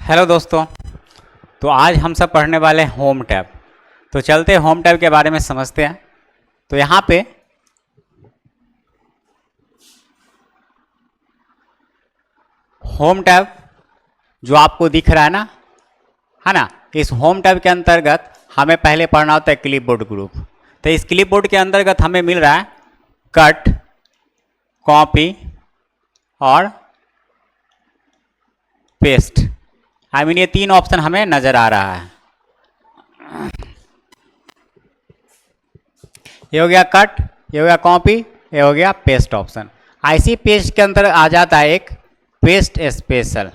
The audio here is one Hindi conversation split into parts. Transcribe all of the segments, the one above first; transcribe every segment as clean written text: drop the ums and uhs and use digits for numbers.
हेलो दोस्तों। तो आज हम सब पढ़ने वाले हैं होम टैब। तो चलते हैं होम टैब के बारे में समझते हैं। तो यहाँ पे होम टैब जो आपको दिख रहा है ना, इस होम टैब के अंतर्गत हमें पहले पढ़ना होता है क्लिपबोर्ड ग्रुप। तो इस क्लिपबोर्ड के अंतर्गत हमें मिल रहा है कट, कॉपी और पेस्ट। ये तीन ऑप्शन हमें नजर आ रहा है। ये हो गया कट, ये हो गया कॉपी, ये हो गया पेस्ट ऑप्शन। IC पेस्ट के अंदर आ जाता है एक पेस्ट स्पेशल।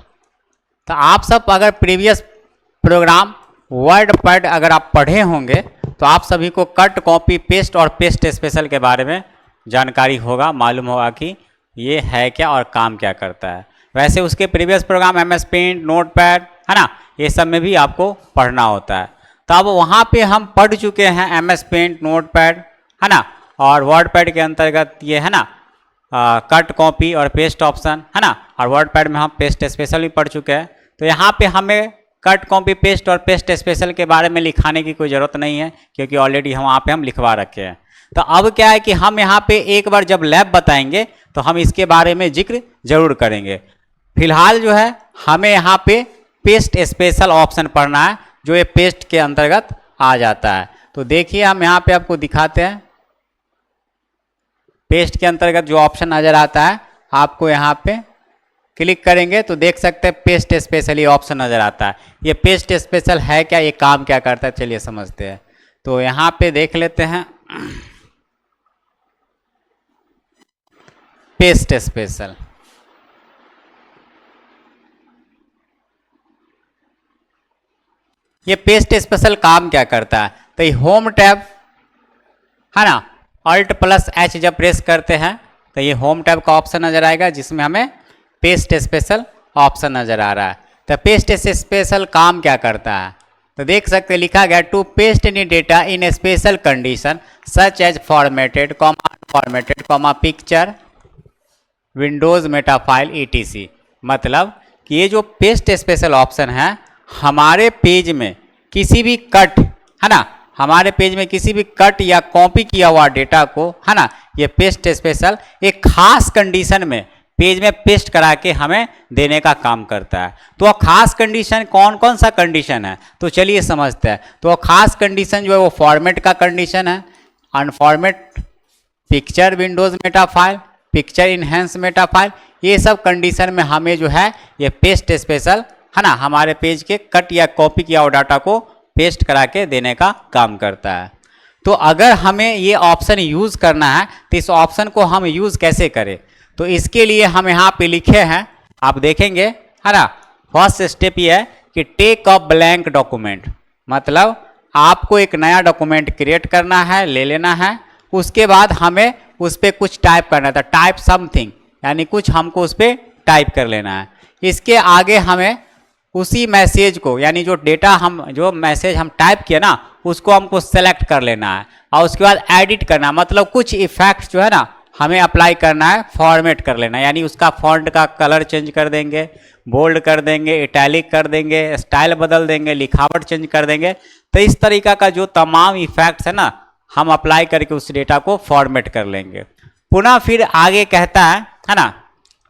तो आप सब अगर प्रीवियस प्रोग्राम वर्ड पैड अगर आप पढ़े होंगे तो आप सभी को कट, कॉपी, पेस्ट और पेस्ट स्पेशल के बारे में जानकारी होगा, मालूम होगा कि ये है क्या और काम क्या करता है। वैसे उसके previous program MS Paint, Notepad है ना, ये सब में भी आपको पढ़ना होता है। तो अब वहाँ पे हम पढ़ चुके हैं MS पेंट, नोटपैड है ना, और वर्ड पैड के अंतर्गत ये है ना कट, कॉपी और पेस्ट ऑप्शन है ना, और वर्ड पैड में हम पेस्ट स्पेशल भी पढ़ चुके हैं। तो यहाँ पे हमें कट, कॉपी, पेस्ट और पेस्ट स्पेशल के बारे में लिखाने की कोई ज़रूरत नहीं है, क्योंकि ऑलरेडी हम वहाँ पे हम लिखवा रखे हैं। तो अब क्या है कि हम यहाँ पे एक बार जब लैब बताएंगे तो हम इसके बारे में जिक्र जरूर करेंगे। फिलहाल जो है हमें यहाँ पे पेस्ट स्पेशल ऑप्शन पढ़ना है, जो ये पेस्ट के अंतर्गत आ जाता है। तो देखिए हम यहाँ पे आपको दिखाते हैं। पेस्ट के अंतर्गत जो ऑप्शन नजर आता है, आपको यहाँ पे क्लिक करेंगे तो देख सकते हैं पेस्ट स्पेशल ये ऑप्शन नजर आता है। ये पेस्ट स्पेशल है क्या, ये काम क्या करता है, चलिए समझते हैं। तो यहाँ पे देख लेते हैं पेस्ट स्पेशल। ये पेस्ट स्पेशल काम क्या करता है, तो ये होम टैब है ना, Alt+H जब प्रेस करते हैं तो ये होम टैब का ऑप्शन नजर आएगा, जिसमें हमें पेस्ट स्पेशल ऑप्शन नजर आ रहा है। तो पेस्ट स्पेशल काम क्या करता है, तो देख सकते हैं लिखा गया to paste any data in special condition such as formatted, unformatted, picture, Windows meta file ETC। मतलब कि ये जो पेस्ट स्पेशल ऑप्शन है, हमारे पेज में किसी भी कट है ना, हमारे पेज में किसी भी कट या कॉपी किया हुआ डेटा को है ना, ये पेस्ट स्पेशल एक खास कंडीशन में पेज में पेस्ट करा के हमें देने का काम करता है। तो खास कंडीशन कौन कौन सा कंडीशन है, तो चलिए समझते हैं। तो खास कंडीशन जो है वो फॉर्मेट का कंडीशन है, unformat, picture Windows meta file, picture enhance meta file, ये सब कंडीशन में हमें जो है ये पेस्ट स्पेशल है ना, हमारे पेज के कट या कॉपी किया हुआ डाटा को पेस्ट करा के देने का काम करता है। तो अगर हमें ये ऑप्शन यूज़ करना है तो इस ऑप्शन को हम यूज़ कैसे करें, तो इसके लिए हम यहाँ पे लिखे हैं, आप देखेंगे है ना। फर्स्ट स्टेप ये है कि टेक अ ब्लैंक डॉक्यूमेंट, मतलब आपको एक नया डॉक्यूमेंट क्रिएट करना है, ले लेना है। उसके बाद हमें उस पर कुछ टाइप करना था, टाइप समथिंग, यानी कुछ हमको उस पर टाइप कर लेना है। इसके आगे हमें उसी मैसेज को, यानी जो डेटा हम, जो मैसेज हम टाइप किया ना, उसको हमको सेलेक्ट कर लेना है और उसके बाद एडिट करना, मतलब कुछ इफेक्ट जो है ना हमें अप्लाई करना है, फॉर्मेट कर लेना है। यानी उसका फॉन्ट का कलर चेंज कर देंगे, बोल्ड कर देंगे, इटैलिक कर देंगे, स्टाइल बदल देंगे, लिखावट चेंज कर देंगे। तो इस तरीका का जो तमाम इफेक्ट्स है ना, हम अप्लाई करके उस डेटा को फॉर्मेट कर लेंगे। पुनः फिर आगे कहता है ना,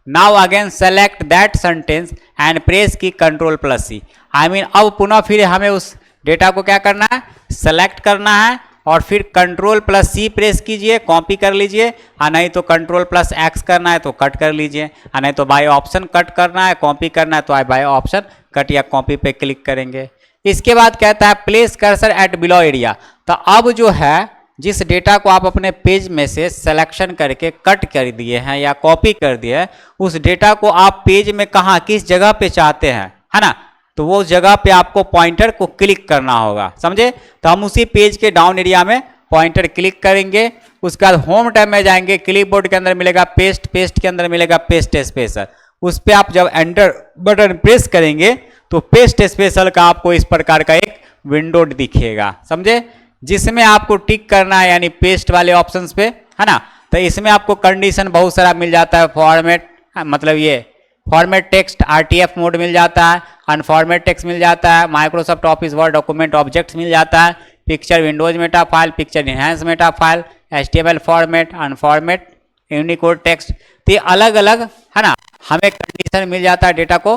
now again select that sentence and press की Ctrl+C। अब पुनः फिर हमें उस डेटा को क्या करना है, सेलेक्ट करना है और फिर Ctrl+C प्रेस कीजिए, कॉपी कर लीजिए, और नहीं तो Ctrl+X करना है तो कट कर लीजिए, और नहीं तो बाय ऑप्शन कट करना है, कॉपी करना है तो बाय ऑप्शन कट या कॉपी पे क्लिक करेंगे। इसके बाद कहता है place cursor at below area. तो अब जो है जिस डेटा को आप अपने पेज में से सिलेक्शन करके कट कर दिए हैं या कॉपी कर दिए हैं, उस डेटा को आप पेज में कहाँ, किस जगह पे चाहते हैं है ना, तो वो जगह पे आपको पॉइंटर को क्लिक करना होगा, समझे। तो हम उसी पेज के डाउन एरिया में पॉइंटर क्लिक करेंगे। उसके बाद होम टैब में जाएंगे, क्लिपबोर्ड के अंदर मिलेगा पेस्ट, पेस्ट के अंदर मिलेगा पेस्ट स्पेशल। उस पर आप जब एंटर बटन प्रेस करेंगे तो पेस्ट स्पेशल का आपको इस प्रकार का एक विंडो दिखेगा, समझे, जिसमें आपको टिक करना है, यानी पेस्ट वाले ऑप्शंस पे है ना। तो इसमें आपको कंडीशन बहुत सारा मिल जाता है, फॉर्मेट, मतलब ये फॉर्मेट टेक्स्ट RTF मोड मिल जाता है, अनफॉर्मेट टेक्स्ट मिल जाता है, Microsoft Office Word document objects मिल जाता है, picture Windows meta file, picture enhance meta file, HTML format, unformat Unicode text. तो ये अलग अलग है ना हमें कंडीशन मिल जाता है डेटा को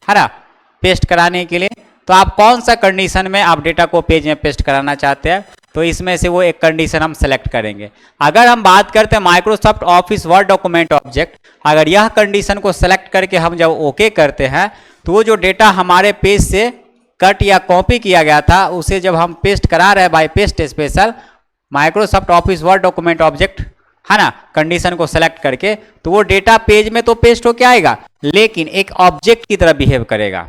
है ना पेस्ट कराने के लिए। तो आप कौन सा कंडीशन में आप डेटा को पेज में पेस्ट कराना चाहते हैं, तो इसमें से वो एक कंडीशन हम सेलेक्ट करेंगे। अगर हम बात करते हैं Microsoft Office Word document object, अगर यह कंडीशन को सेलेक्ट करके हम जब ओके करते हैं तो वो जो डेटा हमारे पेज से कट या कॉपी किया गया था उसे जब हम पेस्ट करा रहे हैं by paste special Microsoft Office Word document object है ना कंडीशन को सेलेक्ट करके, तो वो डेटा पेज में तो पेस्ट होके आएगा लेकिन एक ऑब्जेक्ट की तरह बिहेव करेगा।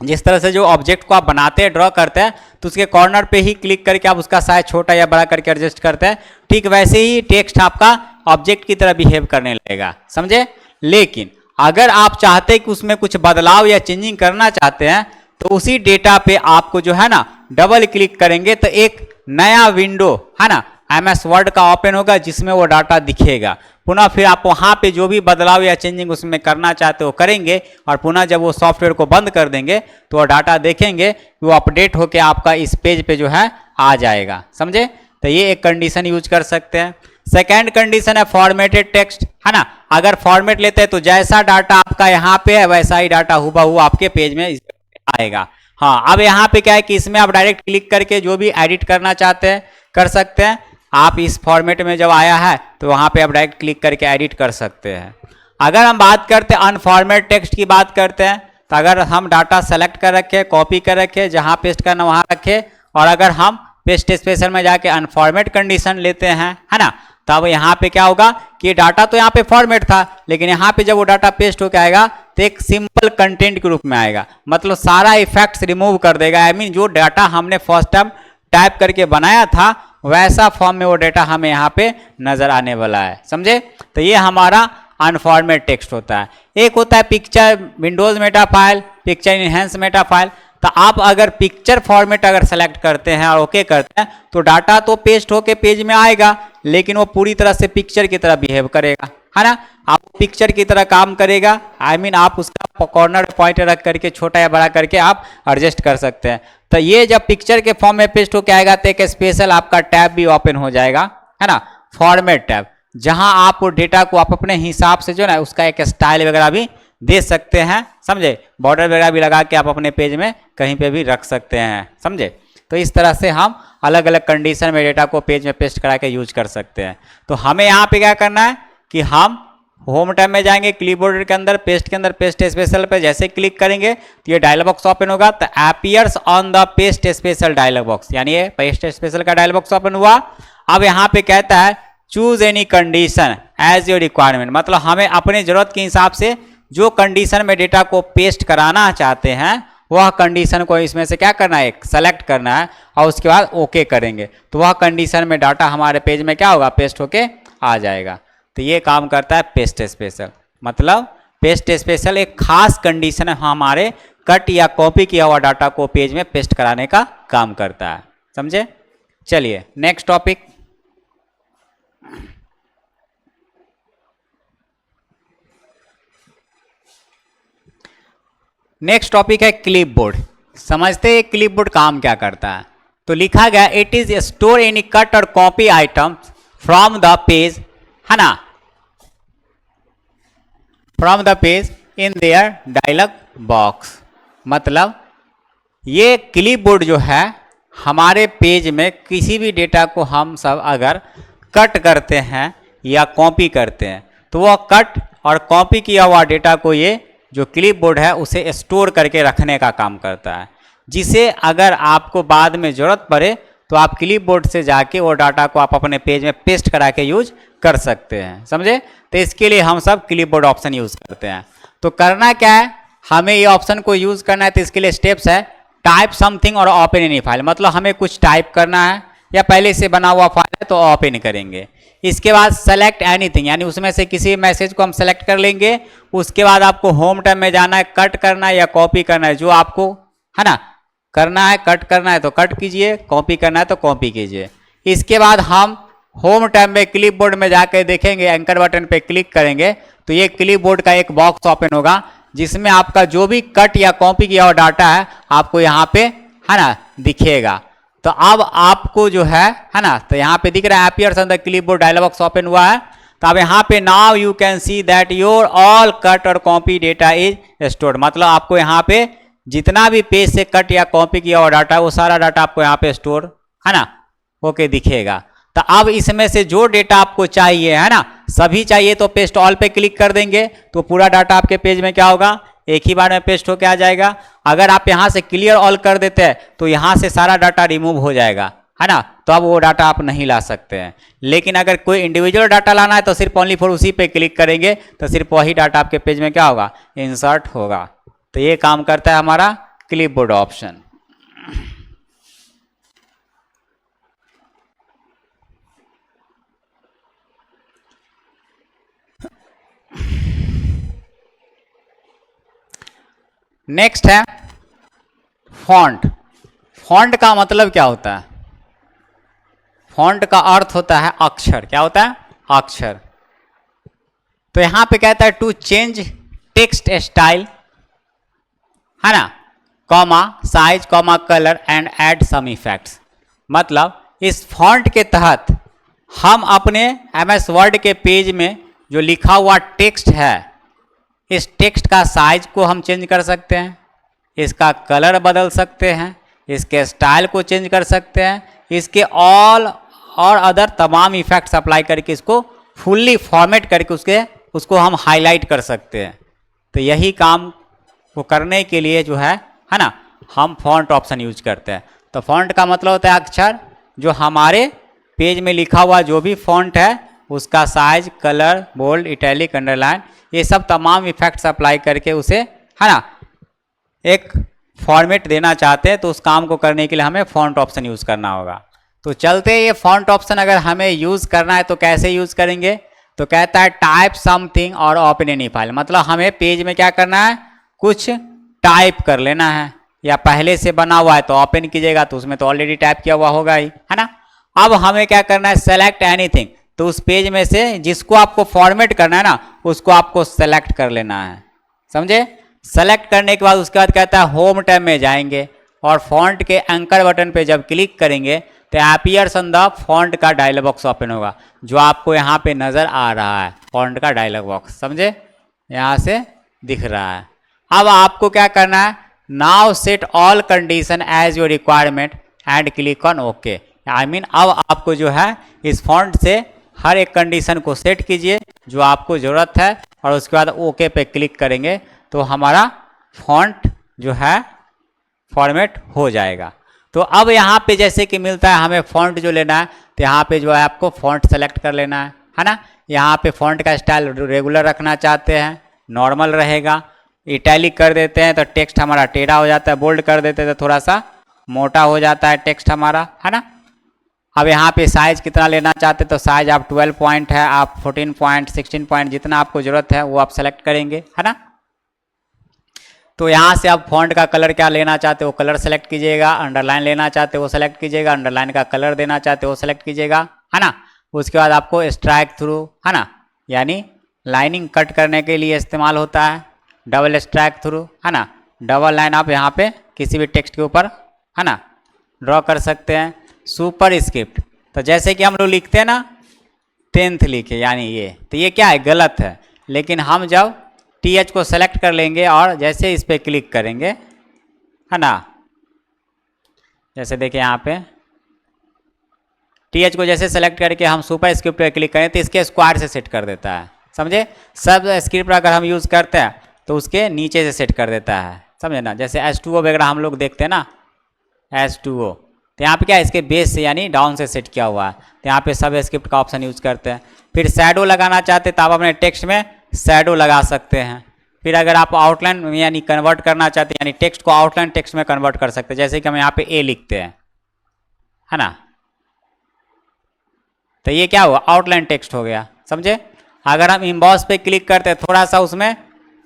जिस तरह से जो ऑब्जेक्ट को आप बनाते हैं ड्रॉ करते हैं तो उसके कॉर्नर पे ही क्लिक करके आप उसका साइज छोटा या बड़ा करके एडजस्ट करते हैं, ठीक वैसे ही टेक्स्ट आपका ऑब्जेक्ट की तरह बिहेव करने लगेगा, समझे। लेकिन अगर आप चाहते हैं कि उसमें कुछ बदलाव या चेंजिंग करना चाहते हैं तो उसी डेटा पे आपको जो है ना डबल क्लिक करेंगे तो एक नया विंडो है ना MS वर्ड का ओपन होगा जिसमें वो डाटा दिखेगा। पुनः फिर आप वहाँ पे जो भी बदलाव या चेंजिंग उसमें करना चाहते हो करेंगे और पुनः जब वो सॉफ्टवेयर को बंद कर देंगे तो वो डाटा देखेंगे वो अपडेट होके आपका इस पेज पे जो है आ जाएगा, समझे। तो ये एक कंडीशन यूज कर सकते हैं। सेकेंड कंडीशन है फॉर्मेटेड टेक्स्ट है ना। अगर फॉर्मेट लेते हैं तो जैसा डाटा आपका यहाँ पे है वैसा ही डाटा हुबहू आपके पेज में आएगा। हाँ, अब यहाँ पे क्या है कि इसमें आप डायरेक्ट क्लिक करके जो भी एडिट करना चाहते हैं कर सकते हैं। आप इस फॉर्मेट में जब आया है तो वहाँ पे आप डायरेक्ट क्लिक करके एडिट कर सकते हैं। अगर हम बात करते हैं अनफॉर्मेट टेक्स्ट की बात करते हैं तो अगर हम डाटा सेलेक्ट कर रखे कॉपी कर रखे जहाँ पेस्ट करना वहाँ रखे और अगर हम पेस्ट स्पेशल में जाके अनफॉर्मेट कंडीशन लेते हैं है ना तब यहाँ पे क्या होगा कि डाटा तो यहाँ पे फॉर्मेट था लेकिन यहाँ पे जब वो डाटा पेस्ट होकर आएगा तो एक सिंपल कंटेंट के रूप में आएगा, मतलब सारा इफेक्ट्स रिमूव कर देगा। आई मीन जो डाटा हमने फर्स्ट टाइम टाइप करके बनाया था वैसा फॉर्म में वो डेटा हमें यहाँ पे नजर आने वाला है, समझे। तो ये हमारा अनफॉर्मेट टेक्स्ट होता है। एक होता है picture Windows meta file, picture enhance meta file. तो आप अगर पिक्चर फॉर्मेट अगर सेलेक्ट करते हैं और ओके करते हैं तो डाटा तो पेस्ट होके पेज में आएगा लेकिन वो पूरी तरह से पिक्चर की तरह बिहेव करेगा है ना। आप पिक्चर की तरह काम करेगा। आई मीन आप उसका कॉर्नर पॉइंट रख करके छोटा या बड़ा करके आप एडजस्ट कर सकते हैं। तो ये जब पिक्चर के फॉर्म में पेस्ट होके आएगा तो एक स्पेशल आपका टैब भी ओपन हो जाएगा है ना, फॉर्मेट टैब, जहां आप डेटा को आप अपने हिसाब से जो ना उसका एक स्टाइल वगैरह भी दे सकते हैं, समझे। बॉर्डर वगैरह भी लगा के आप अपने पेज में कहीं पे भी रख सकते हैं, समझे। तो इस तरह से हम अलग अलग कंडीशन में डेटा को पेज में पेस्ट करा के यूज कर सकते हैं। तो हमें यहाँ पे क्या करना है कि हम होम टैब में जाएंगे, क्लिपबोर्ड के अंदर पेस्ट स्पेशल पे जैसे क्लिक करेंगे तो ये डायलॉग बॉक्स ओपन होगा। तो appears on the paste special dialog box, यानी ये पेस्ट स्पेशल का डायलॉग बॉक्स ओपन हुआ। अब यहाँ पे कहता है choose any condition as your requirement, मतलब हमें अपने जरूरत के हिसाब से जो कंडीशन में डेटा को पेस्ट कराना चाहते हैं वह कंडीशन को इसमें से क्या करना है, एक सेलेक्ट करना है और उसके बाद ओके करेंगे तो वह कंडीशन में डाटा हमारे पेज में क्या होगा, पेस्ट होके आ जाएगा। तो ये काम करता है पेस्ट स्पेशल। मतलब पेस्ट स्पेशल एक खास कंडीशन है हमारे कट या कॉपी किया हुआ डाटा को पेज में पेस्ट कराने का काम करता है, समझे। चलिए नेक्स्ट टॉपिक। नेक्स्ट टॉपिक है क्लिपबोर्ड। समझते हैं क्लिपबोर्ड काम क्या करता है। तो लिखा गया it is store any cut और copy items from the page है ना, from the page in their dialog box. मतलब ये क्लिपबोर्ड जो है हमारे पेज में किसी भी डेटा को हम सब अगर कट करते हैं या कॉपी करते हैं तो वह कट और कॉपी किया हुआ डेटा को ये जो क्लिपबोर्ड है उसे स्टोर करके रखने का काम करता है, जिसे अगर आपको बाद में ज़रूरत पड़े तो आप क्लिपबोर्ड से जाके वो डाटा को आप अपने पेज में पेस्ट करा के यूज कर सकते हैं, समझे। तो इसके लिए हम सब क्लिपबोर्ड ऑप्शन यूज़ करते हैं। तो करना क्या है, हमें ये ऑप्शन को यूज़ करना है। तो इसके लिए स्टेप्स है टाइप समथिंग और ओपन एनी फाइल, मतलब हमें कुछ टाइप करना है या पहले से बना हुआ फाइल है तो ओपन करेंगे। इसके बाद सेलेक्ट एनीथिंग, यानी उसमें से किसी मैसेज को हम सेलेक्ट कर लेंगे। उसके बाद आपको होम टैब में जाना है, कट करना है या कॉपी करना है, जो आपको है ना करना है। कट करना है तो कट कीजिए, कॉपी करना है तो कॉपी कीजिए। इसके बाद हम होम टैब में क्लिपबोर्ड में जाकर देखेंगे, एंकर बटन पे क्लिक करेंगे तो ये क्लिपबोर्ड का एक बॉक्स ओपन होगा जिसमें आपका जो भी कट या कॉपी किया हुआ डाटा है आपको यहाँ पे है ना दिखेगा। तो अब आपको जो है ना, तो यहाँ पे दिख रहा है appears on the clipboard dialog box open हुआ है। तो अब यहाँ पे now you can see that your all cut और कॉपी डेटा इज स्टोर्ड, मतलब आपको यहाँ पे जितना भी पेज से कट या कॉपी किया हुआ डाटा है वो सारा डाटा आपको यहाँ पे स्टोर है ना ओके दिखेगा। तो अब इसमें से जो डेटा आपको चाहिए है ना, सभी चाहिए तो पेस्ट ऑल पे क्लिक कर देंगे तो पूरा डाटा आपके पेज में क्या होगा, एक ही बार में पेस्ट होके आ जाएगा। अगर आप यहाँ से क्लियर ऑल कर देते हैं तो यहाँ से सारा डाटा रिमूव हो जाएगा है ना, तो अब वो डाटा आप नहीं ला सकते हैं। लेकिन अगर कोई इंडिविजुअल डाटा लाना है तो सिर्फ ओनली फॉर उसी पे क्लिक करेंगे तो सिर्फ वही डाटा आपके पेज में क्या होगा, इंसर्ट होगा। तो ये काम करता है हमारा क्लिपबोर्ड ऑप्शन। नेक्स्ट है फॉन्ट। फॉन्ट का मतलब क्या होता है, फॉन्ट का अर्थ होता है अक्षर। क्या होता है, अक्षर। तो यहां पे कहता है टू चेंज टेक्स्ट स्टाइल है ना, comma size comma colour and add some effects. मतलब इस फॉन्ट के तहत हम अपने MS वर्ड के पेज में जो लिखा हुआ टेक्स्ट है, इस टेक्स्ट का साइज को हम चेंज कर सकते हैं, इसका कलर बदल सकते हैं, इसके स्टाइल को चेंज कर सकते हैं, इसके ऑल और अदर तमाम इफेक्ट्स अप्लाई करके इसको फुल्ली फॉर्मेट करके उसको हम हाईलाइट कर सकते हैं। तो यही काम को करने के लिए जो है ना, हम फॉन्ट ऑप्शन यूज करते हैं। तो फॉन्ट का मतलब होता है अक्षर, जो हमारे पेज में लिखा हुआ जो भी फॉन्ट है उसका size, colour, bold, italic, underline, ये सब तमाम इफेक्ट्स अप्लाई करके उसे है ना एक फॉर्मेट देना चाहते हैं। तो उस काम को करने के लिए हमें फॉन्ट ऑप्शन यूज़ करना होगा। तो चलते ये फॉन्ट ऑप्शन अगर हमें यूज़ करना है तो कैसे यूज़ करेंगे, तो कहता है टाइप समथिंग और ओपन एनी फाइल। मतलब हमें पेज में क्या करना है, कुछ टाइप कर लेना है, या पहले से बना हुआ है तो ओपन कीजिएगा तो उसमें तो ऑलरेडी टाइप किया हुआ होगा ही है ना। अब हमें क्या करना है, सेलेक्ट एनीथिंग। तो उस पेज में से जिसको आपको फॉर्मेट करना है ना उसको आपको सेलेक्ट कर लेना है, समझे। सेलेक्ट करने के बाद उसके बाद कहता है होम टैब में जाएंगे और फॉन्ट के एंकर बटन पे जब क्लिक करेंगे तो अपीयर्स ऑन द फॉन्ट का डायलॉग बॉक्स ओपन होगा, जो आपको यहाँ पे नज़र आ रहा है, फॉन्ट का डायलॉग बॉक्स, समझे, यहाँ से दिख रहा है। अब आपको क्या करना है, now set all condition as your requirement and click on okay. I mean अब आपको जो है इस फॉन्ट से हर एक कंडीशन को सेट कीजिए जो आपको ज़रूरत है और उसके बाद ओके पे क्लिक करेंगे तो हमारा फॉन्ट जो है फॉर्मेट हो जाएगा। तो अब यहाँ पे जैसे कि मिलता है हमें फॉन्ट जो लेना है तो यहाँ पे जो है आपको फॉन्ट सेलेक्ट कर लेना है ना। यहाँ पे फॉन्ट का स्टाइल रेगुलर रखना चाहते हैं, नॉर्मल रहेगा, इटैलिक कर देते हैं तो टेक्स्ट हमारा टेढ़ा हो जाता है, बोल्ड कर देते हैं तो थोड़ा सा मोटा हो जाता है टेक्स्ट हमारा, है ना। अब यहाँ पे साइज कितना लेना चाहते तो साइज आप 12 पॉइंट है, आप 14 पॉइंट, 16 पॉइंट, जितना आपको ज़रूरत है वो आप सेलेक्ट करेंगे, है ना। तो यहाँ से आप फॉन्ट का कलर क्या लेना चाहते हो, कलर सेलेक्ट कीजिएगा, अंडरलाइन लेना चाहते हो वो सेलेक्ट कीजिएगा, अंडरलाइन का कलर देना चाहते हो वो सेलेक्ट कीजिएगा, है ना। उसके बाद आपको स्ट्राइक थ्रू, है ना, यानी लाइनिंग कट करने के लिए इस्तेमाल होता है, डबल स्ट्राइक थ्रू, है ना, डबल लाइन आप यहाँ पे किसी भी टेक्स्ट के ऊपर, है ना, ड्रॉ कर सकते हैं। सुपर स्क्रिप्ट, तो जैसे कि हम लोग लिखते हैं ना 10th लिखे, यानी ये, तो ये क्या है, गलत है। लेकिन हम जब TH को सेलेक्ट कर लेंगे और जैसे इस पर क्लिक करेंगे, है ना, जैसे देखिए यहाँ पे TH को जैसे सेलेक्ट करके हम सुपर स्क्रिप्ट पर क्लिक करें तो इसके स्क्वायर से सेट कर देता है, समझे। सब स्क्रिप्ट अगर हम यूज़ करते हैं तो उसके नीचे से सेट कर देता है, समझे ना। जैसे H2O वगैरह हम लोग देखते हैं ना, H2O, तो यहाँ पे क्या है, इसके बेस से यानी डाउन से सेट किया हुआ है, तो यहाँ पे सब स्क्रिप्ट का ऑप्शन यूज़ करते हैं। फिर शैडो लगाना चाहते तो आप अपने टेक्स्ट में शैडो लगा सकते हैं। फिर अगर आप आउटलाइन यानी कन्वर्ट करना चाहते हैं, यानी टेक्स्ट को आउटलाइन टेक्स्ट में कन्वर्ट कर सकते हैं, जैसे कि हम यहाँ पे ए लिखते हैं, है ना, तो ये क्या हुआ, आउटलाइन टेक्स्ट हो गया, समझे। अगर हम इम्बॉस पे क्लिक करते हैं थोड़ा सा उसमें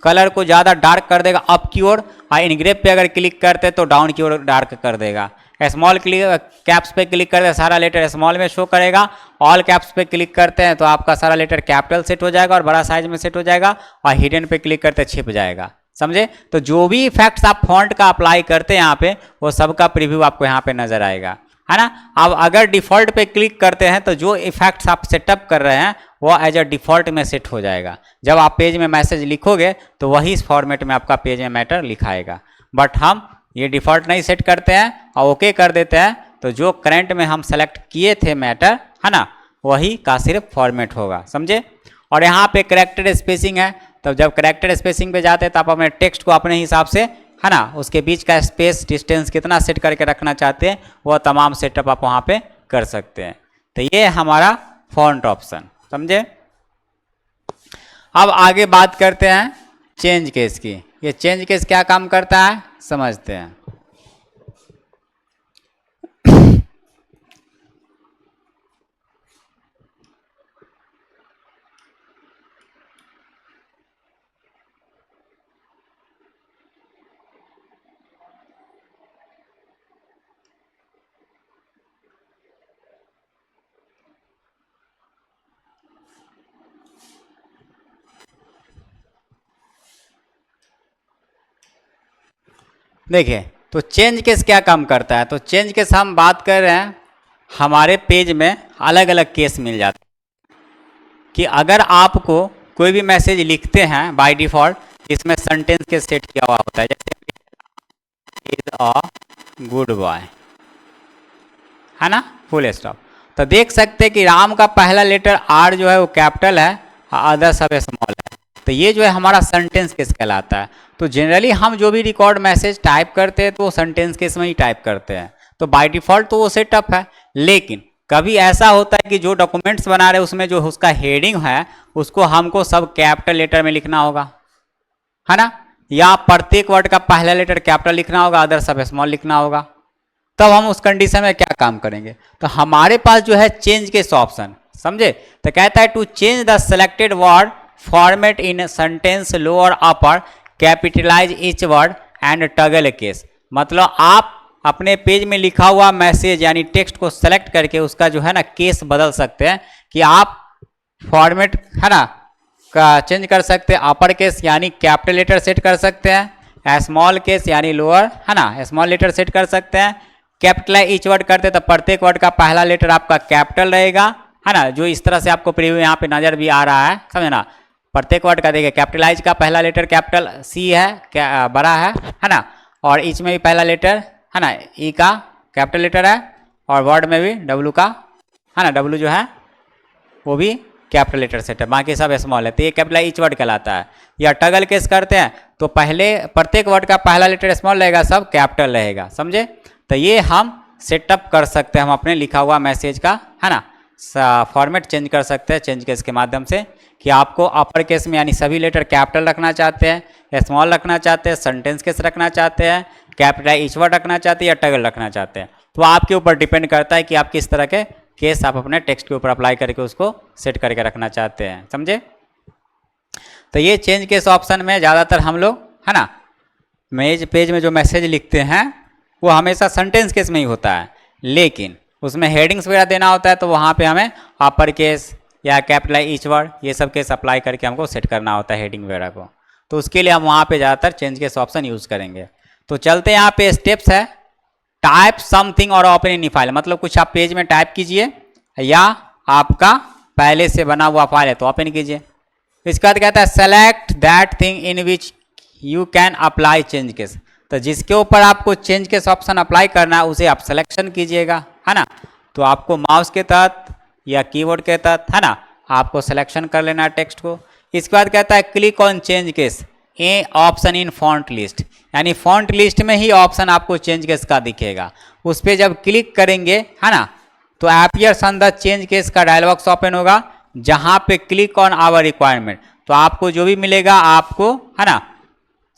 कलर को ज़्यादा डार्क कर देगा अप की ओर, और इनग्रेव पे अगर क्लिक करते हैं तो डाउन की ओर डार्क कर देगा। स्मॉल कैप्स पे क्लिक करते हैं सारा लेटर स्मॉल में शो करेगा, ऑल कैप्स पे क्लिक करते हैं तो आपका सारा लेटर कैपिटल सेट हो जाएगा और बड़ा साइज में सेट हो जाएगा, और हिडन पे क्लिक करते छिप जाएगा, समझे? तो जो भी इफेक्ट्स आप फॉन्ट का अप्लाई करते हैं यहाँ पे, वो सबका प्रीव्यू आपको यहाँ पे नजर आएगा, है ना। अब अगर डिफॉल्ट पे क्लिक करते हैं तो जो इफेक्ट्स आप सेटअप कर रहे हैं वो एज अ डिफॉल्ट में सेट हो जाएगा। जब आप पेज में मैसेज लिखोगे तो वही इस फॉर्मेट में आपका पेज में मैटर लिखाएगा। बट हम ये डिफॉल्ट नहीं सेट करते हैं और ओके कर देते हैं, तो जो करंट में हम सेलेक्ट किए थे मैटर, है ना, वही का सिर्फ फॉर्मेट होगा, समझे। और यहाँ पे करेक्टर स्पेसिंग है, तो जब करेक्टर स्पेसिंग पे जाते हैं तो आप अपने टेक्स्ट को अपने हिसाब से, है ना, उसके बीच का स्पेस डिस्टेंस कितना सेट करके रखना चाहते हैं वो तमाम सेटअप आप वहाँ पे कर सकते हैं। तो ये हमारा फॉन्ट ऑप्शन, समझे। अब आगे बात करते हैं चेंज केस की। ये चेंज केस क्या काम करता है समझते हैं। देखिए, तो चेंज केस क्या काम करता है। तो चेंज केस हम बात कर रहे हैं, हमारे पेज में अलग अलग केस मिल जाते हैं कि अगर आपको कोई भी मैसेज लिखते हैं बाय डिफॉल्ट इसमें सेंटेंस के सेट किया हुआ होता है, जैसे इज अ गुड बॉय, है ना, फुल स्टॉप। तो देख सकते हैं कि राम का पहला लेटर आर जो है वो कैपिटल है और अदर सब स्मॉल है। तो ये जो है हमारा सेंटेंस केस कहलाता है। तो जनरली हम जो भी रिकॉर्ड मैसेज टाइप करते हैं तो वो सेंटेंस केस में ही टाइप करते हैं, तो बाय डिफॉल्ट तो वो सेटअप है। लेकिन कभी ऐसा होता है कि जो डॉक्यूमेंट्स बना रहे हैं उसमें जो उसका हेडिंग है उसको हमको सब कैपिटल लेटर में लिखना होगा, है ना, या प्रत्येक वर्ड का पहला लेटर कैपिटल लिखना होगा, अदर सब स्मॉल लिखना होगा। तब हम उस कंडीशन में क्या काम करेंगे, तो हमारे पास जो है चेंज केस ऑप्शन, समझे। तो कहता है to change the selected word format in sentence lower upper capitalise each word and toggle case. मतलब आप अपने पेज में लिखा हुआ मैसेज यानी टेक्स्ट को सेलेक्ट करके उसका जो है ना केस बदल सकते हैं कि आप फॉर्मेट, है ना, का चेंज कर सकते हैं। अपर केस यानी कैपिटल लेटर सेट कर सकते हैं, स्मॉल केस यानी लोअर, है ना, स्मॉल लेटर सेट कर सकते हैं। कैपिटलाइज ईच वर्ड करते तो प्रत्येक वर्ड का पहला लेटर आपका कैपिटल रहेगा, है ना, जो इस तरह से आपको प्रीव्यू यहाँ पे नजर भी आ रहा है, समझे ना। प्रत्येक वर्ड का देखिए कैपिटलाइज का पहला लेटर कैपिटल सी है, क्या बड़ा है ना, और ईच में भी पहला लेटर, है ना, ई का कैपिटल लेटर है, और वर्ड में भी डब्ल्यू का, है ना, डब्ल्यू जो है वो भी कैपिटल लेटर सेट है, बाकी सब स्मॉल है। तो ये कैपिटलाइज ईच वर्ड कहलाता है। या टगल केस करते हैं तो पहले प्रत्येक वर्ड का पहला लेटर स्मॉल रहेगा, सब कैपिटल रहेगा, समझे। तो ये हम सेटअप कर सकते हैं, हम अपने लिखा हुआ मैसेज का, है ना, फॉर्मेट चेंज कर सकते हैं चेंज केस के माध्यम से कि आपको अपर केस में यानी सभी लेटर कैपिटल रखना चाहते हैं, स्मॉल रखना चाहते हैं, सेंटेंस केस रखना चाहते हैं, कैपिटल ईच वर्ड रखना चाहते हैं, या टगल रखना चाहते हैं। तो आपके ऊपर डिपेंड करता है कि आप किस तरह के केस आप अपने टेक्स्ट के ऊपर अप्लाई करके उसको सेट करके रखना चाहते हैं, समझे। तो ये चेंज केस ऑप्शन में ज़्यादातर हम लोग, है ना, पेज में जो मैसेज लिखते हैं वो हमेशा सेंटेंस केस में ही होता है, लेकिन उसमें हेडिंग्स वगैरह देना होता है तो वहाँ पे हमें अपर केस या कैपिटलाइज ईच वर्ड ये सब केस अप्लाई करके हमको सेट करना होता है हेडिंग वगैरह को। तो उसके लिए हम वहाँ पे ज़्यादातर चेंज केस ऑप्शन यूज़ करेंगे। तो चलते यहाँ पे स्टेप्स है, टाइप समथिंग और ओपन इन फाइल, मतलब कुछ आप पेज में टाइप कीजिए या आपका पहले से बना हुआ फाइल है तो ओपन कीजिए। इसके बाद कहता है select that thing in which you can apply change case. तो जिसके ऊपर आपको चेंज केस ऑप्शन अप्लाई करना है उसे आप सिलेक्शन कीजिएगा, है ना। तो आपको माउस के तहत या कीबोर्ड के तहत, है ना, आपको सिलेक्शन कर लेना है टेक्स्ट को। इसके बाद कहता है click on change case A option in font list, यानी फॉन्ट लिस्ट में ही ऑप्शन आपको चेंज केस का दिखेगा। उस पर जब क्लिक करेंगे, है ना, तो appears on the change case का डायलॉग बॉक्स ओपन होगा, जहां पे क्लिक ऑन आवर रिक्वायरमेंट। तो आपको जो भी मिलेगा आपको, है ना,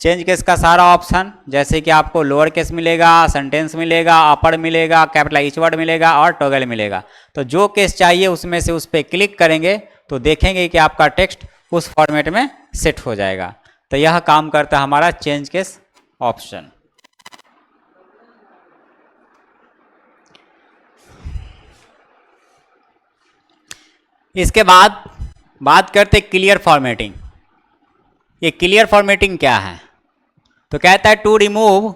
चेंज केस का सारा ऑप्शन, जैसे कि आपको लोअर केस मिलेगा, सेंटेंस मिलेगा, अपर मिलेगा, कैपिटल ईच वर्ड मिलेगा और टॉगल मिलेगा। तो जो केस चाहिए उसमें से उस पर क्लिक करेंगे तो देखेंगे कि आपका टेक्स्ट उस फॉर्मेट में सेट हो जाएगा। तो यह काम करता है हमारा चेंज केस ऑप्शन। इसके बाद बात करते क्लियर फॉर्मेटिंग। ये क्लियर फॉर्मेटिंग क्या है, तो कहता है to remove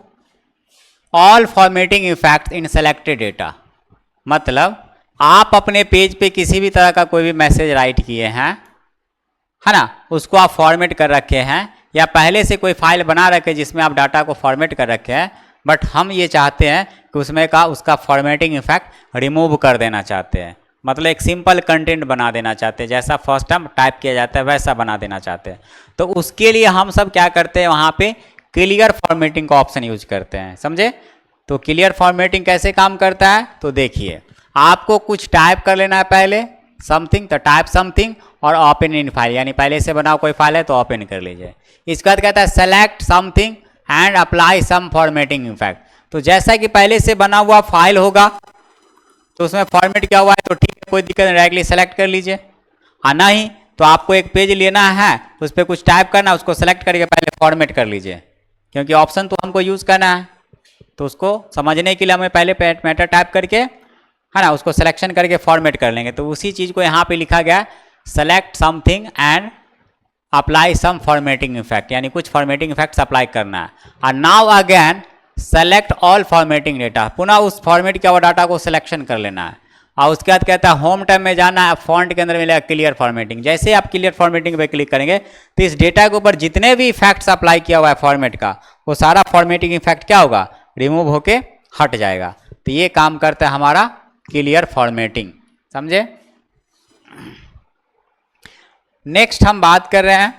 all formatting effect in selected data. मतलब आप अपने पेज पे किसी भी तरह का कोई भी मैसेज राइट किए हैं, है ना, उसको आप फॉर्मेट कर रखे हैं या पहले से कोई फाइल बना रखे जिसमें आप डाटा को फॉर्मेट कर रखे हैं, बट हम ये चाहते हैं कि उसमें का उसका फॉर्मेटिंग इफेक्ट रिमूव कर देना चाहते हैं। मतलब एक सिंपल कंटेंट बना देना चाहते हैं, जैसा फर्स्ट टाइम टाइप किया जाता है वैसा बना देना चाहते हैं। तो उसके लिए हम सब क्या करते हैं, वहाँ पे क्लियर फॉर्मेटिंग का ऑप्शन यूज करते हैं, समझे। तो क्लियर फॉर्मेटिंग कैसे काम करता है, तो देखिए आपको कुछ टाइप कर लेना है पहले समथिंग, तो टाइप समथिंग और ओपन इन फाइल, यानी पहले से बना कोई फाइल है तो ओपन कर लीजिए। इसके बाद कहता है select something and apply some formatting effect. तो जैसा कि पहले से बना हुआ फाइल होगा तो उसमें फॉर्मेट क्या हुआ है तो ठीक है, कोई दिक्कत नहीं, डायरेक्टली सेलेक्ट कर लीजिए। नहीं तो आपको एक पेज लेना है, उस पर कुछ टाइप करना है, उसको सेलेक्ट करके पहले फॉर्मेट कर लीजिए, क्योंकि ऑप्शन तो हमको यूज़ करना है। तो उसको समझने के लिए हमें पहले मैटर टाइप करके, है ना, उसको सिलेक्शन करके फॉर्मेट कर लेंगे। तो उसी चीज़ को यहाँ पे लिखा गया select something and apply some formatting effect, यानी कुछ फॉर्मेटिंग इफेक्ट्स अप्लाई करना है। और now again select all formatting data, पुनः उस फॉर्मेट किया हुआ डाटा को सिलेक्शन कर लेना है। और उसके बाद कहता है होम टैब में जाना है, फॉन्ट के अंदर मिलेगा क्लियर फॉर्मेटिंग। जैसे आप क्लियर फॉर्मेटिंग पे क्लिक करेंगे तो इस डेटा के ऊपर जितने भी इफेक्ट्स अप्लाई किया हुआ है फॉर्मेट का, वो सारा फॉर्मेटिंग इफेक्ट क्या होगा, रिमूव होके हट जाएगा। तो ये काम करता है हमारा क्लियर फॉर्मेटिंग, समझे। नेक्स्ट हम बात कर रहे हैं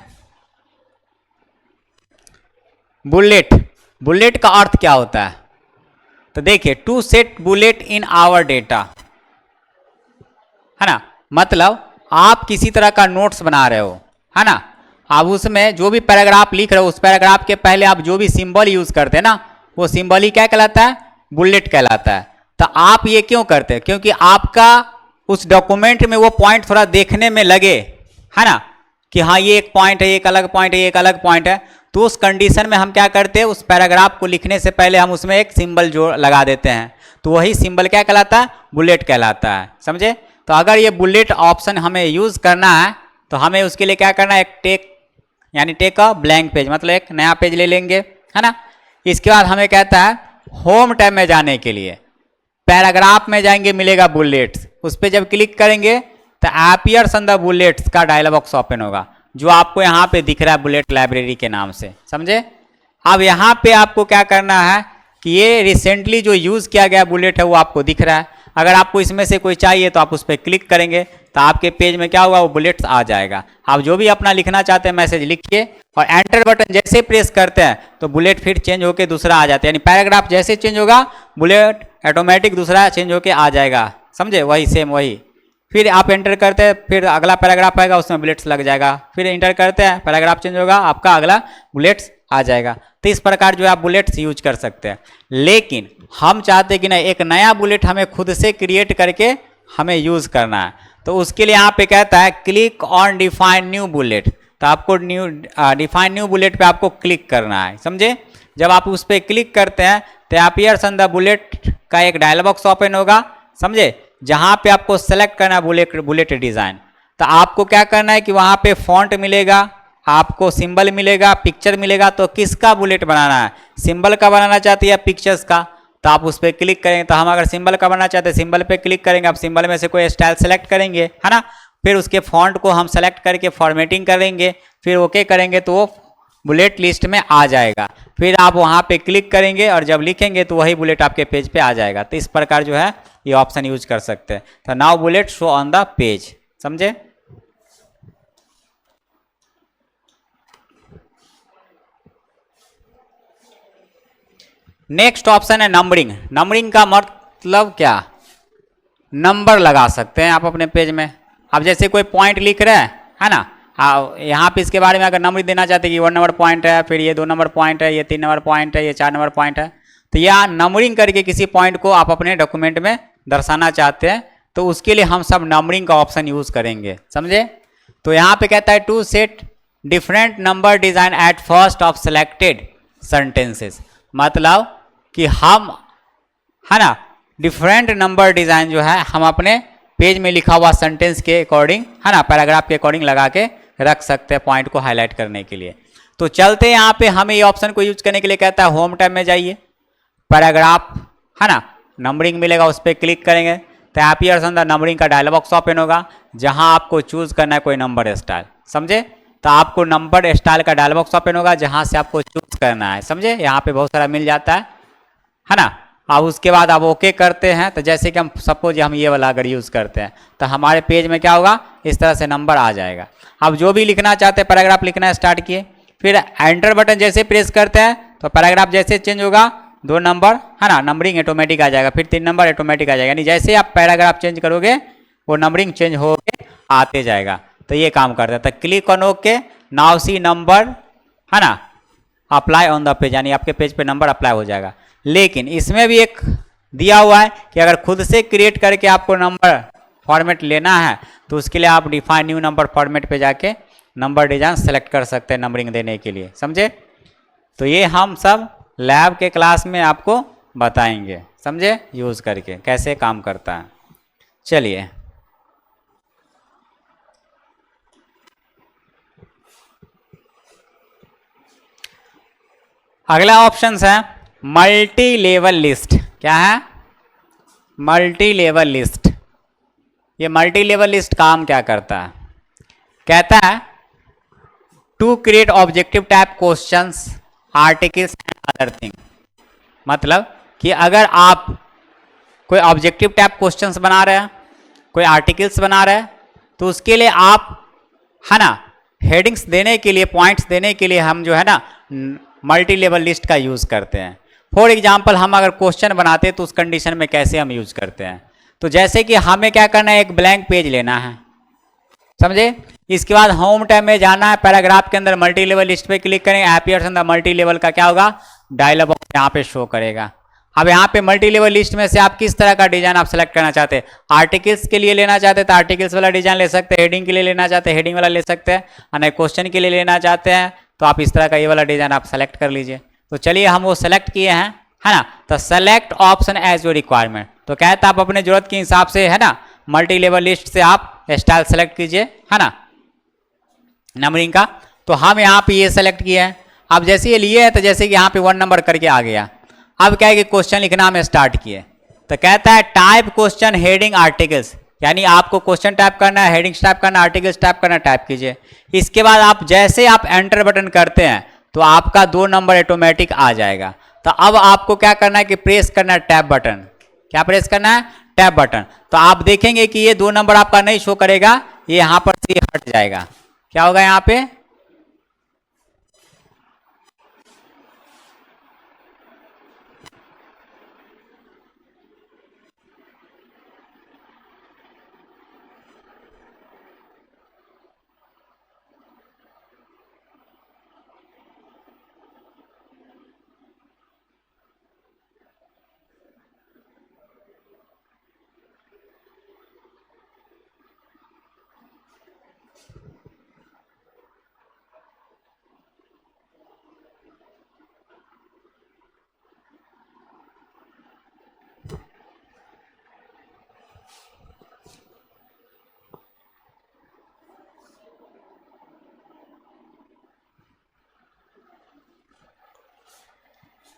बुलेट। बुलेट का अर्थ क्या होता है, तो देखिए to set bullet in our data, है ना। मतलब आप किसी तरह का नोट्स बना रहे हो, है ना, आप उसमें जो भी पैराग्राफ लिख रहे हो उस पैराग्राफ के पहले आप जो भी सिंबल यूज करते हैं ना, वो सिंबल ही क्या कहलाता है, बुलेट कहलाता है। तो आप ये क्यों करते हैं, क्योंकि आपका उस डॉक्यूमेंट में वो पॉइंट थोड़ा देखने में लगे, है ना, कि हाँ ये एक पॉइंट है, एक अलग पॉइंट है, एक अलग पॉइंट है। तो उस कंडीशन में हम क्या करते हैं, उस पैराग्राफ को लिखने से पहले हम उसमें एक सिंबल जो लगा देते हैं, तो वही सिंबल क्या कहलाता है, बुलेट कहलाता है, समझे। तो अगर ये बुलेट ऑप्शन हमें यूज करना है तो हमें उसके लिए क्या करना है, एक टेक यानी टेक अ ब्लैंक पेज, मतलब एक नया पेज ले लेंगे, है ना। इसके बाद हमें कहता है होम टैब में जाने के लिए पैराग्राफ में जाएंगे, मिलेगा बुलेट्स, उस पर जब क्लिक करेंगे तो अपीयर्स ऑन द बुलेट्स का डायलॉग बॉक्स ओपन होगा, जो आपको यहाँ पे दिख रहा है बुलेट लाइब्रेरी के नाम से, समझे। अब यहाँ पे आपको क्या करना है कि ये रिसेंटली जो यूज़ किया गया बुलेट है वो आपको दिख रहा है। अगर आपको इसमें से कोई चाहिए तो आप उस पर क्लिक करेंगे तो आपके पेज में क्या होगा, वो बुलेट्स आ जाएगा। आप जो भी अपना लिखना चाहते हैं मैसेज लिखिए और एंटर बटन जैसे प्रेस करते हैं तो बुलेट फिर चेंज होकर दूसरा आ जाता है, यानी पैराग्राफ जैसे चेंज होगा बुलेट ऑटोमेटिक दूसरा चेंज होकर आ जाएगा, समझे। वही सेम वही, फिर आप एंटर करते हैं, फिर अगला पैराग्राफ आएगा उसमें बुलेट्स लग जाएगा, फिर एंटर करते हैं पैराग्राफ चेंज होगा, आपका अगला बुलेट्स आ जाएगा। तो इस प्रकार जो है आप बुलेट्स यूज कर सकते हैं। लेकिन हम चाहते हैं कि नहीं, एक नया बुलेट हमें खुद से क्रिएट करके हमें यूज करना है। तो उसके लिए यहाँ पे कहता है click on define new bullet, तो आपको न्यू डिफाइन न्यू बुलेट पे आपको क्लिक करना है, समझे। जब आप उस पर क्लिक करते हैं तो अपीयर्स ऑन द बुलेट का एक डायलॉग बॉक्स ओपन होगा, समझे, जहाँ पे आपको सेलेक्ट करना है बुलेट डिज़ाइन। तो आपको क्या करना है कि वहाँ पे फॉन्ट मिलेगा, आपको सिंबल मिलेगा, पिक्चर मिलेगा। तो किसका बुलेट बनाना है, सिंबल का बनाना चाहते हैं या पिक्चर्स का, तो आप उस पर क्लिक करेंगे। तो हम अगर सिंबल का बनाना चाहते हैं सिंबल पे क्लिक करेंगे, आप सिंबल में से कोई स्टाइल सेलेक्ट करेंगे, है ना, फिर उसके फॉन्ट को हम सेलेक्ट करके फॉर्मेटिंग करेंगे, फिर ओके करेंगे तो वो बुलेट लिस्ट में आ जाएगा। फिर आप वहाँ पे क्लिक करेंगे और जब लिखेंगे तो वही बुलेट आपके पेज पे आ जाएगा। तो इस प्रकार जो है ये ऑप्शन यूज कर सकते हैं। तो now bullet show on the page, समझे। नेक्स्ट ऑप्शन है नंबरिंग। नंबरिंग का मतलब क्या, नंबर लगा सकते हैं आप अपने पेज में। आप जैसे कोई पॉइंट लिख रहे हैं, है ना, यहाँ पे इसके बारे में अगर नंबर देना चाहते हैं कि 1 नंबर पॉइंट है, फिर ये 2 नंबर पॉइंट है, ये 3 नंबर पॉइंट है, ये 4 नंबर पॉइंट है, तो यहाँ नंबरिंग करके किसी पॉइंट को आप अपने डॉक्यूमेंट में दर्शाना चाहते हैं तो उसके लिए हम सब नंबरिंग का ऑप्शन यूज करेंगे, समझे। तो यहाँ पे कहता है to set different number design at first of selected sentences, मतलब कि हम, है ना, डिफरेंट नंबर डिजाइन जो है हम अपने पेज में लिखा हुआ सेंटेंस के अकॉर्डिंग, है ना, पैराग्राफ के अकॉर्डिंग लगा के रख सकते हैं पॉइंट को हाईलाइट करने के लिए। तो तो चलते यहाँ पे हमें ये ऑप्शन को यूज करने के लिए कहता है होम टैब में जाइए, पैराग्राफ है ना, नंबरिंग मिलेगा, उस पर क्लिक करेंगे तो अपीयर्स ऑन द नंबरिंग का डायलॉग बॉक्स ओपन होगा, जहां आपको चूज करना है कोई नंबर स्टाइल, समझे। तो आपको नंबर स्टाइल का डायलॉग बॉक्स ओपन होगा जहां से आपको चूज करना है, समझे। यहाँ पे बहुत सारा मिल जाता है ना। अब उसके बाद आप ओके करते हैं, तो जैसे कि हम सपोज हम ये वाला अगर यूज़ करते हैं तो हमारे पेज में क्या होगा, इस तरह से नंबर आ जाएगा। अब जो भी लिखना चाहते हैं पैराग्राफ लिखना स्टार्ट किए, फिर एंटर बटन जैसे प्रेस करते हैं तो पैराग्राफ जैसे चेंज होगा 2 नंबर है ना, नंबरिंग ऑटोमेटिक आ जाएगा, फिर 3 नंबर ऑटोमेटिक आ जाएगा, यानी जैसे आप पैराग्राफ चेंज करोगे वो नंबरिंग चेंज होके आते जाएगा। तो ये काम करता है। तो click on okay, now see number है ना अप्लाई ऑन द पेज, यानी आपके पेज पे नंबर अप्लाई हो जाएगा। लेकिन इसमें भी एक दिया हुआ है कि अगर खुद से क्रिएट करके आपको नंबर फॉर्मेट लेना है तो उसके लिए आप डिफाइन न्यू नंबर फॉर्मेट पे जाके नंबर डिजाइन सेलेक्ट कर सकते हैं नंबरिंग देने के लिए, समझे। तो ये हम सब लैब के क्लास में आपको बताएंगे, समझे, यूज करके कैसे काम करता है। चलिए अगला ऑप्शन है मल्टी लेवल लिस्ट। क्या है, मल्टी लेवल लिस्ट। ये मल्टी लेवल लिस्ट काम क्या करता है, कहता है to create objective type questions articles and other thing. मतलब कि अगर आप कोई ऑब्जेक्टिव टाइप क्वेश्चंस बना रहे हैं, कोई आर्टिकल्स बना रहे हैं, तो उसके लिए आप है ना हेडिंग्स देने के लिए, पॉइंट्स देने के लिए हम जो है ना मल्टी लेवल लिस्ट का यूज़ करते हैं। फॉर एग्जाम्पल हम अगर क्वेश्चन बनाते हैं तो उस कंडीशन में कैसे हम यूज करते हैं, तो जैसे कि हमें क्या करना है, एक ब्लैंक पेज लेना है, समझे। इसके बाद होम टैब में जाना है, पैराग्राफ के अंदर मल्टी लेवल लिस्ट पे क्लिक करेंगे, appears on the multi level का क्या होगा, डायलॉग बॉक्स यहाँ पे शो करेगा। अब यहाँ पे मल्टी लेवल लिस्ट में से आप किस तरह का डिजाइन आप सेलेक्ट करना चाहते हैं, आर्टिकल्स के लिए लेना चाहते हैं तो आर्टिकल्स वाला डिजाइन ले सकते हैं, हेडिंग के लिए लेना चाहते हैं हेडिंग वाला ले सकते हैं, और क्वेश्चन के लिए लेना चाहते हैं तो आप इस तरह का ये वाला डिजाइन आप सेलेक्ट कर लीजिए। तो चलिए हम वो सेलेक्ट किए हैं, है ना। तो select option as your requirement, तो कहता है आप अपने जरूरत के हिसाब से है ना मल्टी लेवल लिस्ट से आप स्टाइल सेलेक्ट कीजिए, है ना, नंबरिंग का। तो हम यहाँ पे ये सेलेक्ट किए हैं। अब जैसे ये लिए हैं तो जैसे कि यहाँ पे 1 नंबर करके आ गया। अब क्या है कि क्वेश्चन लिखना हमें स्टार्ट किए, तो कहता है टाइप क्वेश्चन हेडिंग आर्टिकल्स, यानी आपको क्वेश्चन टाइप करना है, हेडिंग्स टाइप करना है, आर्टिकल्स टाइप करना है, टाइप कीजिए। इसके बाद आप जैसे आप एंटर बटन करते हैं तो आपका 2 नंबर ऑटोमेटिक आ जाएगा। तो अब आपको क्या करना है कि प्रेस करना है टैब बटन। क्या प्रेस करना है, टैब बटन। तो आप देखेंगे कि ये 2 नंबर आपका नहीं शो करेगा, ये यहाँ पर से हट जाएगा। क्या होगा यहाँ पे,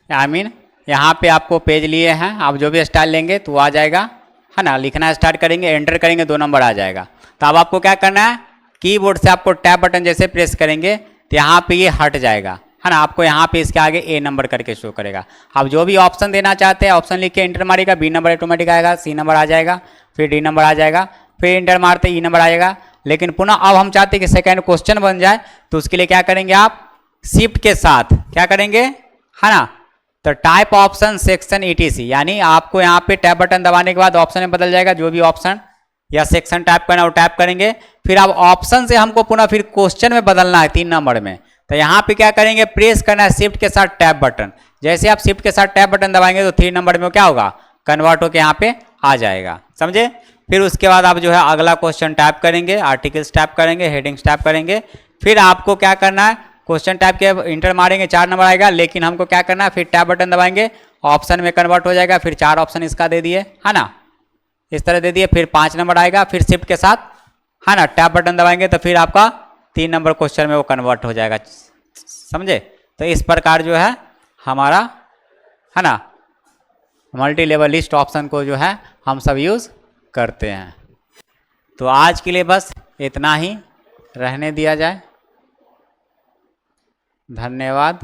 आई मीन यहाँ पे आपको पेज लिए हैं, आप जो भी स्टाइल लेंगे तो आ जाएगा, है ना। लिखना स्टार्ट करेंगे, एंटर करेंगे, 2 नंबर आ जाएगा। तो अब आपको क्या करना है, कीबोर्ड से आपको टैब बटन जैसे प्रेस करेंगे तो यहाँ पे ये हट जाएगा, है ना। आपको यहाँ पे इसके आगे ए नंबर करके शो करेगा। आप जो भी ऑप्शन देना चाहते हैं ऑप्शन लिख के एंटर मारेगा, बी नंबर ऑटोमेटिक आएगा, सी नंबर आ जाएगा, फिर डी नंबर आ जाएगा, फिर एंटर मारते ई नंबर आएगा। लेकिन पुनः अब हम चाहते हैं कि सेकेंड क्वेश्चन बन जाए, तो उसके लिए क्या करेंगे, आप शिफ्ट के साथ क्या करेंगे, है ना। तो टाइप ऑप्शन सेक्शन ईटीसी, यानी आपको यहाँ पे टैब बटन दबाने के बाद ऑप्शन में बदल जाएगा, जो भी ऑप्शन या सेक्शन टाइप करना है वो टाइप करेंगे। फिर अब ऑप्शन से हमको पुनः फिर क्वेश्चन में बदलना है 3 नंबर में, तो यहाँ पे क्या करेंगे, प्रेस करना है शिफ्ट के साथ टैब बटन। जैसे आप शिफ्ट के साथ टैब बटन दबाएंगे तो 3 नंबर में क्या होगा, कन्वर्ट होकर यहाँ पे आ जाएगा, समझे। फिर उसके बाद आप जो है अगला क्वेश्चन टाइप करेंगे, आर्टिकल्स टाइप करेंगे, हेडिंग्स टाइप करेंगे। फिर आपको क्या करना है, क्वेश्चन टाइप के इंटर मारेंगे, 4 नंबर आएगा। लेकिन हमको क्या करना है, फिर टैब बटन दबाएंगे, ऑप्शन में कन्वर्ट हो जाएगा। फिर 4 ऑप्शन इसका दे दिए, है ना, इस तरह दे दिए। फिर 5 नंबर आएगा, फिर शिफ्ट के साथ, है ना, टैब बटन दबाएंगे तो फिर आपका 3 नंबर क्वेश्चन में वो कन्वर्ट हो जाएगा, समझे। तो इस प्रकार जो है हमारा है ना मल्टी लेवल लिस्ट ऑप्शन को जो है हम सब यूज़ करते हैं। तो आज के लिए बस इतना ही रहने दिया जाए। धन्यवाद।